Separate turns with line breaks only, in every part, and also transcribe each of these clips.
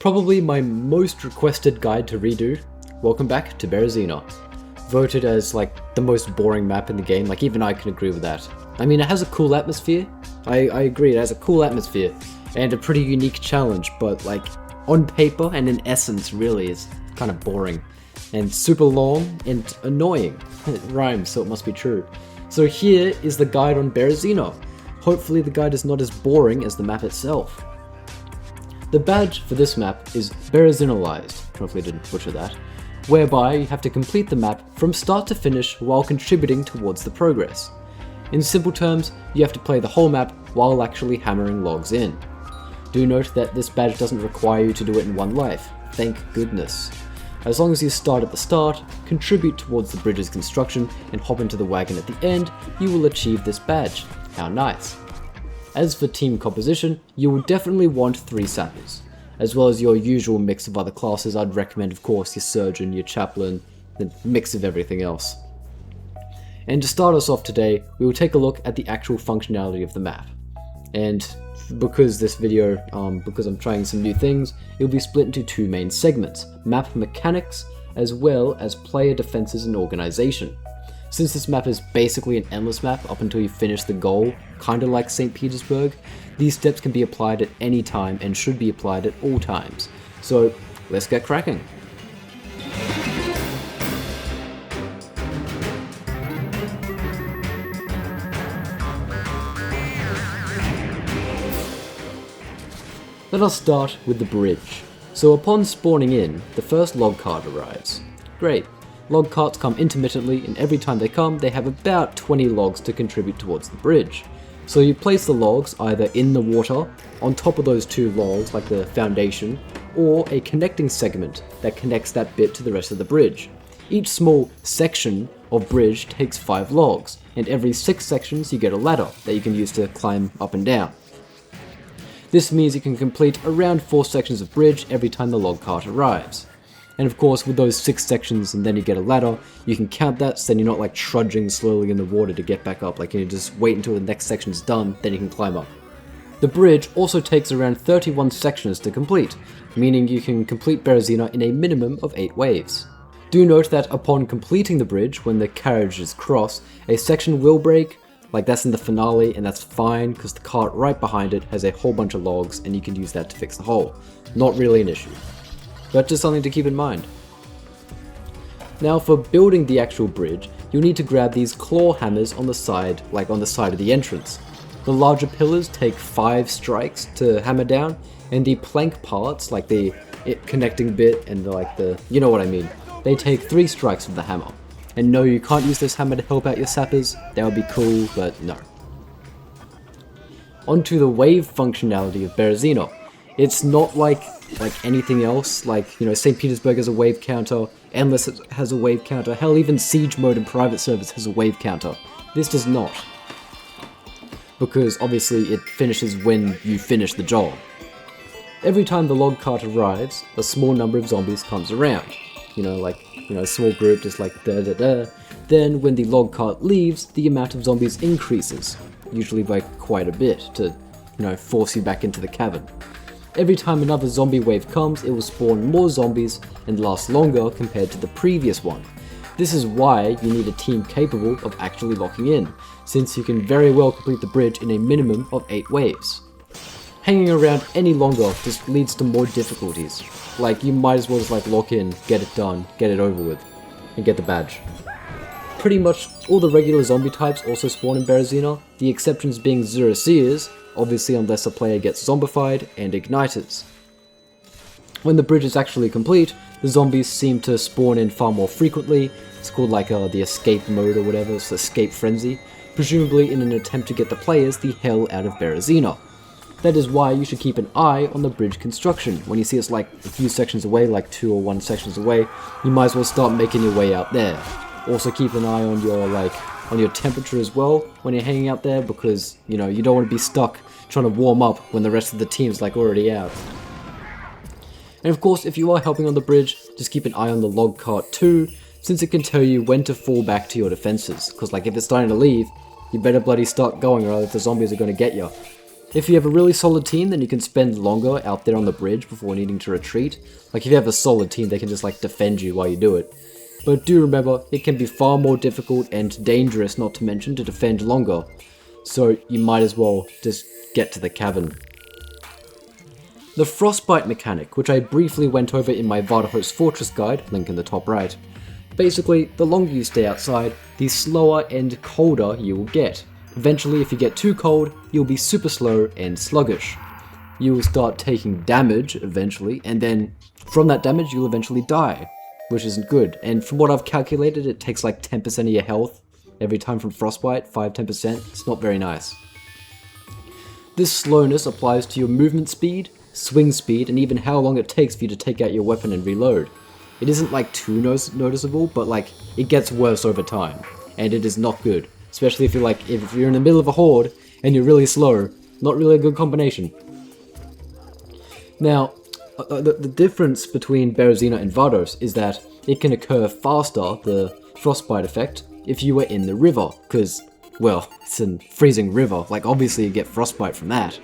Probably my most requested guide to redo. Welcome back to Berezina. Voted as like the most boring map in the game, like even I can agree with that. I mean, it has a cool atmosphere. I agree, it has a cool atmosphere and a pretty unique challenge, but like on paper and in essence really is kind of boring and super long and annoying. It rhymes, so it must be true. So here is the guide on Berezina. Hopefully the guide is not as boring as the map itself. The badge for this map is Beresinalied, hopefully I didn't butcher that, whereby you have to complete the map from start to finish while contributing towards the progress. In simple terms, you have to play the whole map while actually hammering logs in. Do note that this badge doesn't require you to do it in one life, thank goodness. As long as you start at the start, contribute towards the bridge's construction, and hop into the wagon at the end, you will achieve this badge. How nice. As for team composition, you will definitely want 3 sappers, as well as your usual mix of other classes. I'd recommend of course your surgeon, your chaplain, the mix of everything else. And to start us off today, we will take a look at the actual functionality of the map. And because this video, because I'm trying some new things, it will be split into 2 main segments, map mechanics, as well as player defenses and organization. Since this map is basically an endless map up until you finish the goal, kinda like St. Petersburg, these steps can be applied at any time and should be applied at all times. So let's get cracking. Let us start with the bridge. So upon spawning in, the first log cart arrives. Great. Log carts come intermittently, and every time they come, they have about 20 logs to contribute towards the bridge. So you place the logs either in the water, on top of those 2 logs like the foundation, or a connecting segment that connects that bit to the rest of the bridge. Each small section of bridge takes 5 logs, and every 6 sections you get a ladder that you can use to climb up and down. This means you can complete around 4 sections of bridge every time the log cart arrives. And of course, with those 6 sections and then you get a ladder, you can count that so then you're not like trudging slowly in the water to get back up. Like you just wait until the next section's done, then you can climb up. The bridge also takes around 31 sections to complete, meaning you can complete Berezina in a minimum of 8 waves. Do note that upon completing the bridge, when the carriages cross, a section will break, like that's in the finale, and that's fine because the cart right behind it has a whole bunch of logs and you can use that to fix the hole. Not really an issue, but just something to keep in mind. Now for building the actual bridge, you'll need to grab these claw hammers on the side, like on the side of the entrance. The larger pillars take 5 strikes to hammer down, and the plank parts, like the connecting bit and you know what I mean, they take 3 strikes with the hammer. And no, you can't use this hammer to help out your sappers, that would be cool, but no. Onto the wave functionality of Berezina. It's not like anything else, like, you know, St. Petersburg has a wave counter, Endless has a wave counter, hell even Siege mode and private service has a wave counter. This does not. Because obviously it finishes when you finish the job. Every time the log cart arrives, a small number of zombies comes around. A small group just like da da da. Then when the log cart leaves, the amount of zombies increases, usually by quite a bit, to, force you back into the cavern. Every time another zombie wave comes, it will spawn more zombies and last longer compared to the previous one. This is why you need a team capable of actually locking in, since you can very well complete the bridge in a minimum of 8 waves. Hanging around any longer just leads to more difficulties. Like, you might as well just lock in, get it done, get it over with, and get the badge. Pretty much all the regular zombie types also spawn in Berezina, the exceptions being Zero Seers, obviously unless a player gets zombified, and igniters. When the bridge is actually complete, the zombies seem to spawn in far more frequently. It's called the escape mode or whatever, it's escape frenzy, presumably in an attempt to get the players the hell out of Berezina. That is why you should keep an eye on the bridge construction. When you see it's a few sections away, 2 or 1 sections away, you might as well start making your way out there. Also keep an eye on your temperature as well when you're hanging out there, because you don't want to be stuck trying to warm up when the rest of the team's already out. And of course, if you are helping on the bridge, just keep an eye on the log cart too, since it can tell you when to fall back to your defenses, because if it's starting to leave, you better bloody start going or else the zombies are going to get you. If you have a really solid team, then you can spend longer out there on the bridge before needing to retreat. Like if you have a solid team, they can just like defend you while you do it. But do remember, it can be far more difficult and dangerous, not to mention, to defend longer. So you might as well just get to the cavern. The Frostbite Mechanic, which I briefly went over in my Vardahost Fortress guide, link in the top right. Basically, the longer you stay outside, the slower and colder you will get. Eventually, if you get too cold, you'll be super slow and sluggish. You will start taking damage eventually, and then from that damage you'll eventually die, which isn't good. And from what I've calculated, it takes like 10% of your health every time from frostbite, 5-10%. It's not very nice. This slowness applies to your movement speed, swing speed, and even how long it takes for you to take out your weapon and reload. It isn't like too noticeable, but like it gets worse over time, and it is not good. Especially if you're in the middle of a horde and you're really slow, not really a good combination. Now, the difference between Berezina and Vardos is that it can occur faster, the frostbite effect, if you were in the river, because, well, it's a freezing river, like obviously you get frostbite from that.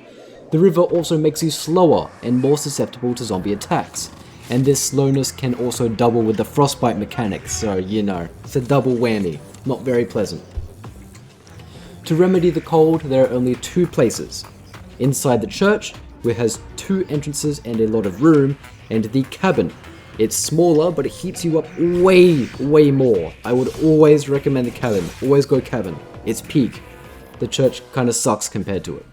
The river also makes you slower and more susceptible to zombie attacks, and this slowness can also double with the Frostbite Mechanic, so you know, it's a double whammy, not very pleasant. To remedy the cold, there are only two places. Inside the church, which has 2 entrances and a lot of room, and the cabin. It's smaller, but it heats you up way more. I would always recommend the cabin. Always go cabin. It's peak. The church kind of sucks compared to it.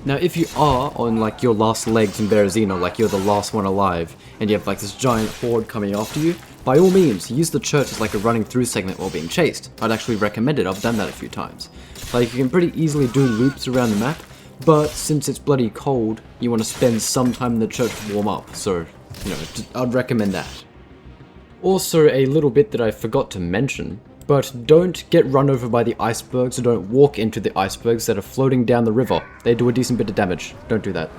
Now, if you are on like your last legs in Berezina, like you're the last one alive, and you have like this giant horde coming after you, by all means, use the church as like a running through segment while being chased. I'd actually recommend it, I've done that a few times. Like you can pretty easily do loops around the map, but since it's bloody cold, you want to spend some time in the church to warm up, so, you know, I'd recommend that. Also, a little bit that I forgot to mention, but don't get run over by the icebergs, or don't walk into the icebergs that are floating down the river. They do a decent bit of damage. Don't do that.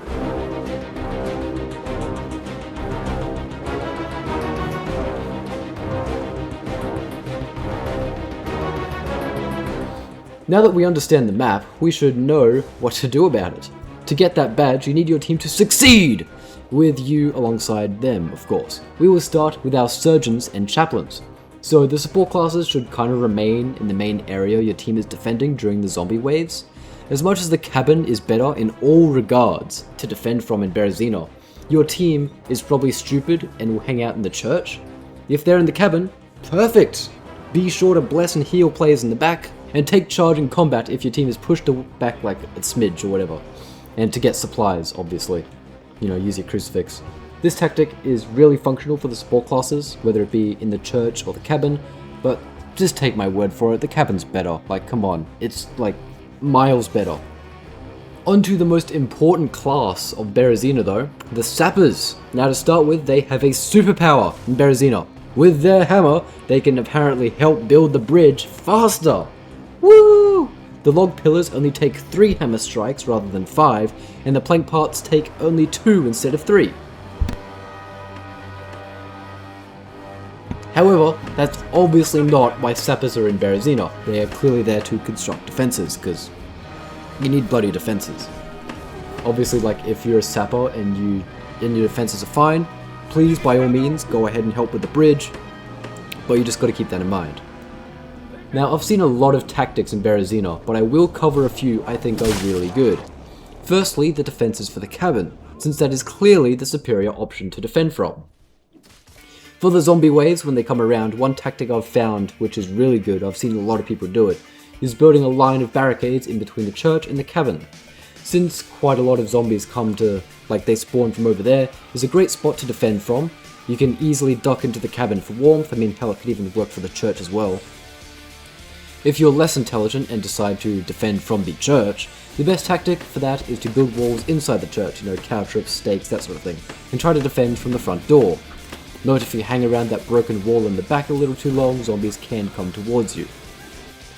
Now that we understand the map, we should know what to do about it. To get that badge, you need your team to succeed! With you alongside them, of course. We will start with our surgeons and chaplains. So the support classes should kind of remain in the main area your team is defending during the zombie waves. As much as the cabin is better in all regards to defend from in Berezina, your team is probably stupid and will hang out in the church. If they're in the cabin, perfect! Be sure to bless and heal players in the back, and take charge in combat if your team is pushed back like a smidge or whatever. And to get supplies, obviously. You know, use your crucifix. This tactic is really functional for the support classes, whether it be in the church or the cabin, but just take my word for it, the cabin's better. Like, come on, it's like miles better. On to the most important class of Berezina though, the Sappers. Now to start with, they have a superpower in Berezina. With their hammer, they can apparently help build the bridge faster. Woo! The log pillars only take 3 hammer strikes rather than 5, and the plank parts take only 2 instead of 3. However, that's obviously not why Sappers are in Berezina. They are clearly there to construct defenses, because you need bloody defenses. Obviously, like, if you're a Sapper and your defenses are fine, please, by all means, go ahead and help with the bridge, but you just gotta keep that in mind. Now, I've seen a lot of tactics in Berezina, but I will cover a few I think are really good. Firstly, the defenses for the cabin, since that is clearly the superior option to defend from. For the zombie waves, when they come around, one tactic I've found, which is really good, I've seen a lot of people do it, is building a line of barricades in between the church and the cabin. Since quite a lot of zombies come to, like they spawn from over there, it's a great spot to defend from. You can easily duck into the cabin for warmth, I mean hell it could even work for the church as well. If you're less intelligent and decide to defend from the church, the best tactic for that is to build walls inside the church, you know, cow trips, stakes, that sort of thing, and try to defend from the front door. Note if you hang around that broken wall in the back a little too long, zombies can come towards you.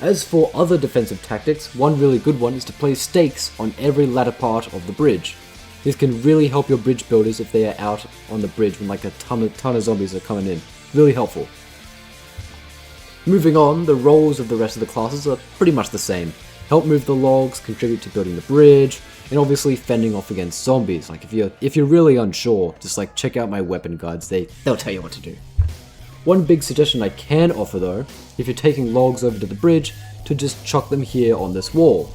As for other defensive tactics, one really good one is to place stakes on every ladder part of the bridge. This can really help your bridge builders if they are out on the bridge when like a ton of zombies are coming in. Really helpful. Moving on, the roles of the rest of the classes are pretty much the same. help move the logs, contribute to building the bridge, and obviously fending off against zombies. Like if you're really unsure, just like check out my weapon guides, they'll tell you what to do. One big suggestion I can offer though, if you're taking logs over to the bridge, to just chuck them here on this wall.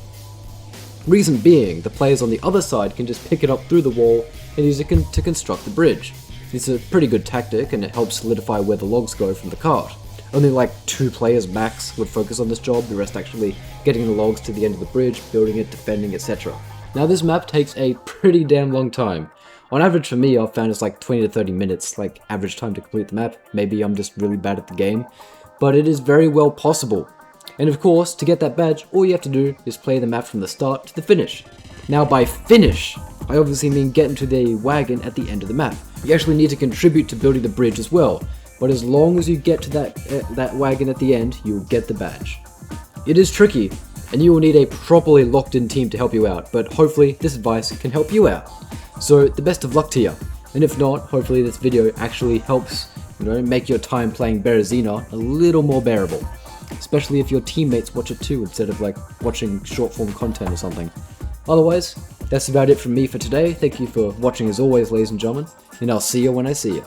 Reason being, the players on the other side can just pick it up through the wall and use it to construct the bridge. It's a pretty good tactic and it helps solidify where the logs go from the cart. Only like 2 players max would focus on this job, the rest actually getting the logs to the end of the bridge, building it, defending, etc. Now this map takes a pretty damn long time. On average for me, I've found it's like 20 to 30 minutes, like average time to complete the map. Maybe I'm just really bad at the game, but it is very well possible. And of course, to get that badge, all you have to do is play the map from the start to the finish. Now by finish, I obviously mean get into the wagon at the end of the map. You actually need to contribute to building the bridge as well, but as long as you get to that wagon at the end, you'll get the badge. It is tricky, and you will need a properly locked in team to help you out, but hopefully this advice can help you out. So the best of luck to you, and if not, hopefully this video actually helps, make your time playing Berezina a little more bearable. Especially if your teammates watch it too, instead of like watching short form content or something. Otherwise, that's about it from me for today. Thank you for watching as always, ladies and gentlemen, and I'll see you when I see you.